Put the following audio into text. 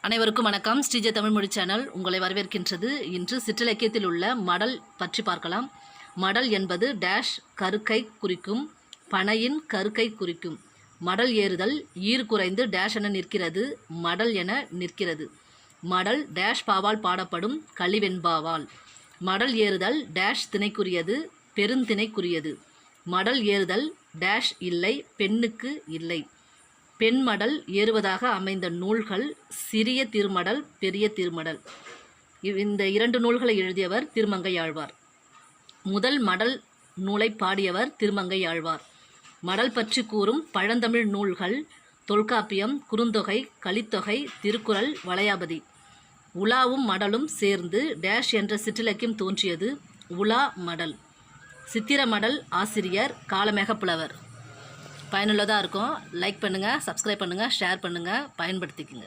அனைவருக்கும் வணக்கம். ஸ்ரீஜ தமிழ் மொழி சேனல் உங்களை வரவேற்கின்றது. இன்று சிற்றிலக்கியத்தில் உள்ள மடல் பற்றி பார்க்கலாம். மடல் என்பது டேஷ் கருக்கை குறிக்கும், பனையின் கருக்கை குறிக்கும். மடல் ஏறுதல் ஈர் குறைந்து டேஷ் என நிற்கிறது, மடல் என நிற்கிறது. மடல் டேஷ் பாவால் பாடப்படும் கலிவெண்பாவால். மடல் ஏறுதல் டேஷ் திணைக்குரியது, பெருந்திணைக்குரியது. மடல் ஏறுதல் டேஷ் இல்லை, பெண்ணுக்கு இல்லை. பெண்மடல் ஏறுவதாக அமைந்த நூல்கள் சிறிய திருமடல், பெரிய திருமடல். இந்த இரண்டு நூல்களை எழுதியவர் திருமங்கையாழ்வார். முதல் மடல் நூலை பாடியவர் திருமங்கையாழ்வார். மடல் பற்றி கூறும் பழந்தமிழ் நூல்கள் தொல்காப்பியம், குறுந்தொகை, கலித்தொகை, திருக்குறள், வளையாபதி. உலாவும் மடலும் சேர்ந்து டேஷ் என்ற சிற்றிலக்கியம் தோன்றியது. உலா மடல். சித்திரமடல் ஆசிரியர் காலமேகப்புலவர். பயனுள்ளதாக இருக்கும். லைக் பண்ணுங்கள், சப்ஸ்கிரைப் பண்ணுங்கள், ஷேர் பண்ணுங்கள், பயன்படுத்திக்கங்க.